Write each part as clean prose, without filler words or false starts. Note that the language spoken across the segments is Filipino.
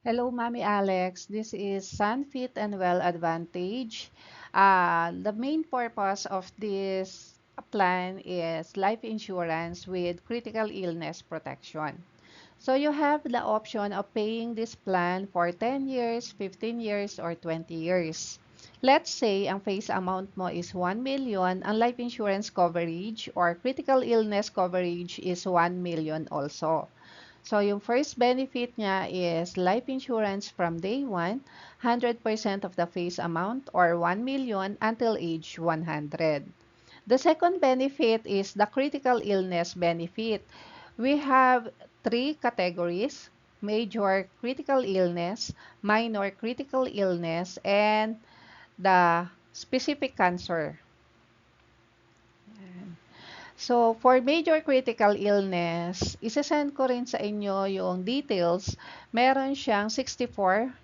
Hello, Mommy Alex. This is Sunfit and Well Advantage. The main purpose of this plan is life insurance with critical illness protection. So you have the option of paying this plan for 10 years, 15 years, or 20 years. Let's say ang face amount mo is 1 million, ang life insurance coverage or critical illness coverage is 1 million also. So, yung first benefit niya is life insurance from day 1, 100% of the face amount or 1 million until age 100. The second benefit is the critical illness benefit. We have three categories: major critical illness, minor critical illness, and the specific cancer. So, for major critical illness, isasend ko rin sa inyo yung details. Meron siyang 64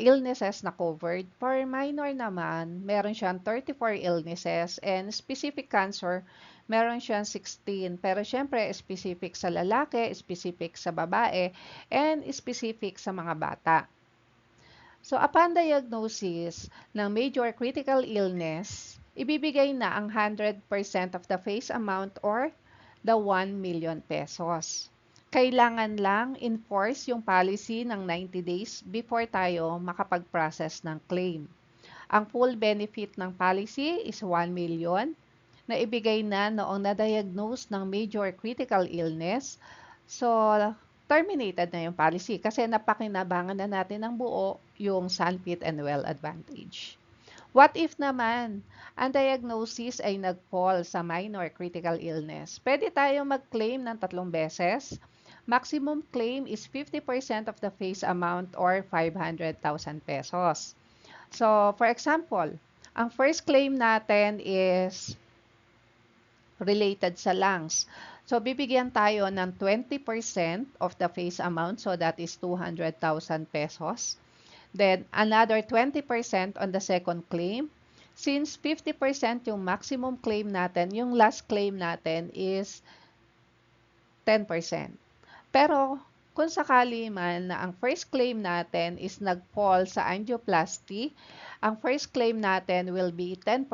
illnesses na covered. For minor naman, meron siyang 34 illnesses. And specific cancer, meron siyang 16. Pero syempre, specific sa lalaki, specific sa babae, and specific sa mga bata. So, upon diagnosis ng major critical illness, ibibigay na ang 100% of the face amount or the 1 million pesos. Kailangan lang enforce yung policy ng 90 days before tayo makapag-process ng claim. Ang full benefit ng policy is 1 million na ibigay na noong na-diagnose ng major critical illness. So, terminated na yung policy kasi napakinabangan na natin ng buo yung Sunfit and Well Advantage. What if naman, ang diagnosis ay nag-fall sa minor critical illness? Pwede tayo mag-claim ng 3 beses. Maximum claim is 50% of the face amount or 500,000 pesos. So, for example, ang first claim natin is related sa lungs. So, bibigyan tayo ng 20% of the face amount. So, that is 200,000 pesos. Then, another 20% on the second claim. Since 50% yung maximum claim natin, yung last claim natin is 10%. Pero, kung sakali man na ang first claim natin is nag-fall sa angioplasty, ang first claim natin will be 10%,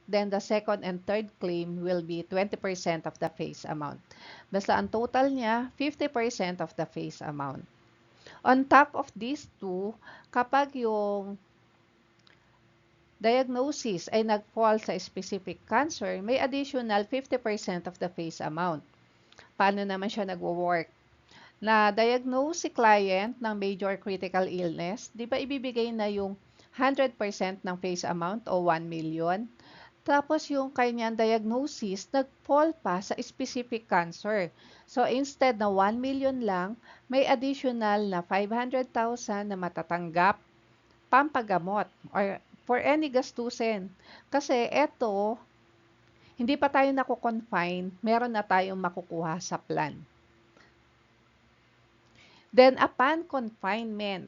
then the second and third claim will be 20% of the face amount. Basta ang total niya, 50% of the face amount. On top of these two, kapag yung diagnosis ay nag-fall sa specific cancer, may additional 50% of the face amount. Paano naman siya nagwo-work? Na-diagnose si client ng major critical illness, di ba ibibigay na yung 100% ng face amount o 1 million? Tapos yung kanyang diagnosis, nag-fall pa sa specific cancer. So instead na 1 million lang, may additional na 500,000 na matatanggap pampagamot or for any gastusin. Kasi eto, hindi pa tayo nako-confine, meron na tayong makukuha sa plan. Then, upon confinement,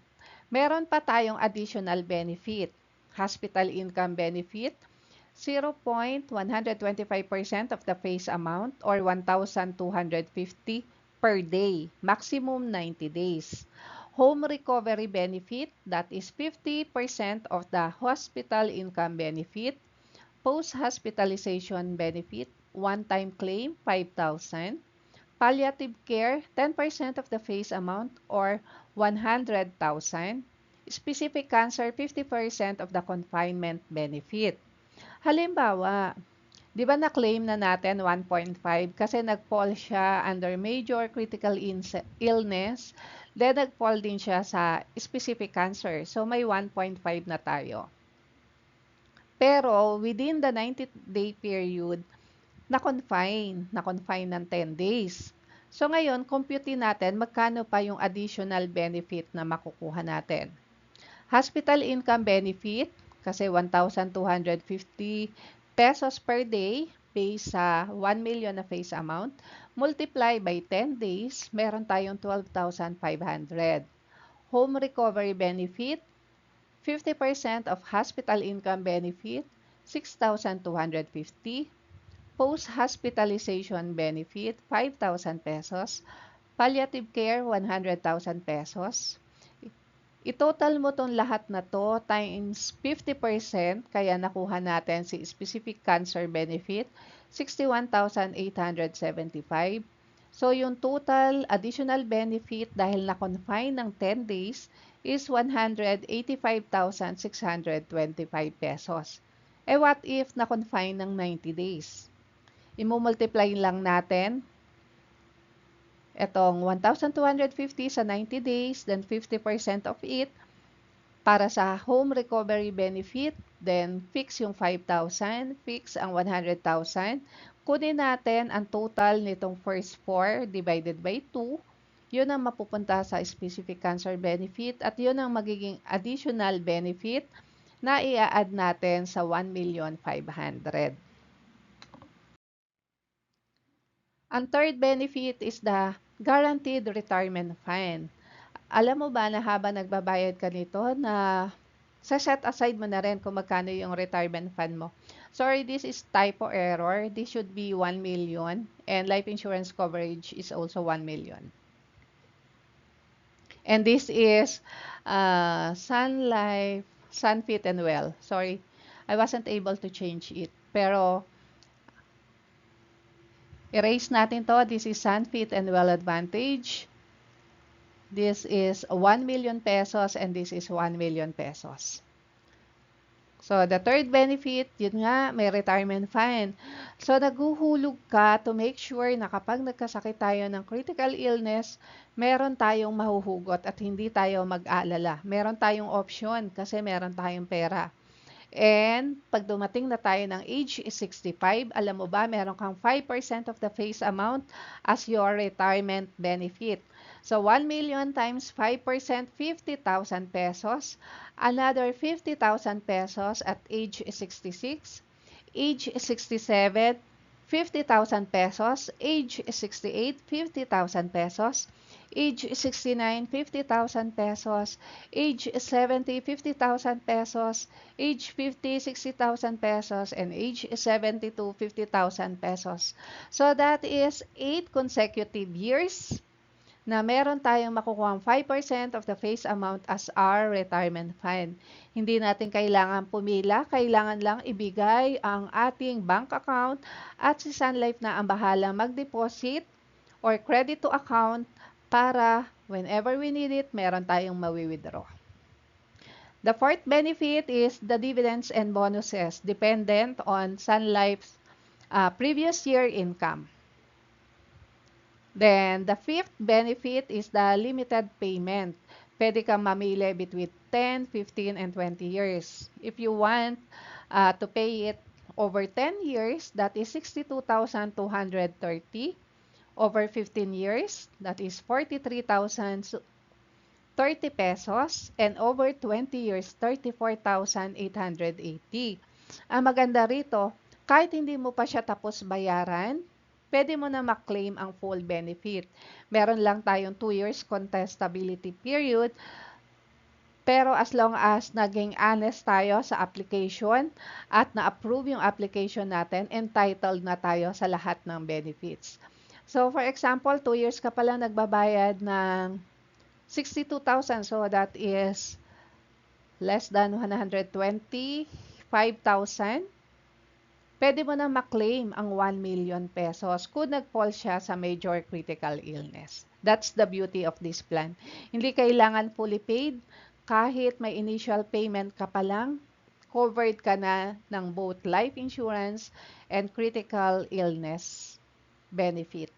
meron pa tayong additional benefit. Hospital income benefit, 0.125% of the face amount or 1,250 per day, maximum 90 days. Home recovery benefit, that is 50% of the hospital income benefit. Post-hospitalization benefit, one-time claim, 5,000. Palliative care, 10% of the face amount or 100,000. Specific cancer, 50% of the confinement benefit. Halimbawa, di ba na-claim na natin 1.5 kasi nag-fall siya under major critical illness, then nag-fall din siya sa specific cancer. So, may 1.5 na tayo. Pero, within the 90-day period, na-confine ng 10 days. So ngayon, compute natin magkano pa yung additional benefit na makukuha natin. Hospital income benefit, kasi 1,250 pesos per day based sa 1 million na face amount, multiply by 10 days, meron tayong 12,500. Home recovery benefit, 50% of hospital income benefit, 6,250. Post-hospitalization benefit, 5,000 pesos. Palliative care, 100,000 pesos. I-total mo tong lahat na to times 50%, kaya nakuha natin si specific cancer benefit, 61,875. So, yung total additional benefit dahil na-confine ng 10 days is 185,625 pesos. What if na-confine ng 90 days? I-multiply lang natin itong 1,250 sa 90 days, then 50% of it para sa home recovery benefit, then fix yung 5,000, fix ang 100,000. Kunin natin ang total nitong first 4 divided by 2. Yun ang mapupunta sa specific cancer benefit at yun ang magiging additional benefit na i-add natin sa 1,500,000. Ang third benefit is the guaranteed retirement fund. Alam mo ba na habang nagbabayad ka nito na set aside mo na rin kung magkano yung retirement fund mo. Sorry, this is typo error. This should be 1 million and life insurance coverage is also 1 million. And this is Sun Life, Sunfit and Well. Sorry, I wasn't able to change it. Pero erase natin to. This is Sunfit and Well Advantage. This is 1 million pesos and this is 1 million pesos. So, the third benefit, yun nga, may retirement fund. So, naghuhulog ka to make sure na kapag nagkasakit tayo ng critical illness, meron tayong mahuhugot at hindi tayo mag-aalala. Meron tayong option kasi meron tayong pera. And pag dumating na tayo ng age 65, alam mo ba, meron kang 5% of the face amount as your retirement benefit. So, 1 million times 5%, 50,000 pesos. Another 50,000 pesos at age 66. Age 67, 50,000 pesos. Age 68, 50,000 pesos. Age 69, 50,000 pesos. Age 70, 50,000 pesos. Age 50, 60,000 pesos. And age 72, 50,000 pesos. So that is 8 consecutive years na meron tayong makukuha 5% of the face amount as our retirement fund. Hindi natin kailangan pumila, kailangan lang ibigay ang ating bank account at si Sun Life na ang bahala mag-deposit or credit to account para whenever we need it, meron tayong mawi-withdraw. The fourth benefit is the dividends and bonuses dependent on Sun Life's previous year income. Then, the fifth benefit is the limited payment. Pwede kang mamili between 10, 15, and 20 years. If you want to pay it over 10 years, that is 62,230. Over 15 years, that is 43,030 pesos. And over 20 years, 34,880. Ang maganda rito, kahit hindi mo pa siya tapos bayaran, pwede mo na maklaim ang full benefit. Meron lang tayong 2 years contestability period, pero as long as naging honest tayo sa application at na-approve yung application natin, entitled na tayo sa lahat ng benefits. So, for example, 2 years ka pa lang nagbabayad ng 62,000. So, that is less than 125,000. Pwede mo na maklaim ang 1 million pesos kung nag-fall siya sa major critical illness. That's the beauty of this plan. Hindi kailangan fully paid. Kahit may initial payment ka pa lang, covered ka na ng both life insurance and critical illness benefit.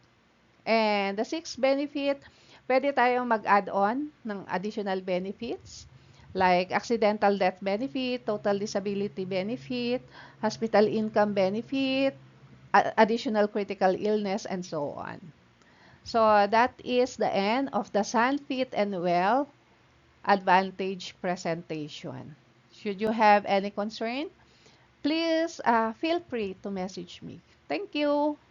And the sixth benefit, pwede tayong mag-add-on ng additional benefits like accidental death benefit, total disability benefit, hospital income benefit, additional critical illness, and so on. So that is the end of the Sunfit and Well Advantage presentation. Should you have any concern, please feel free to message me. Thank you.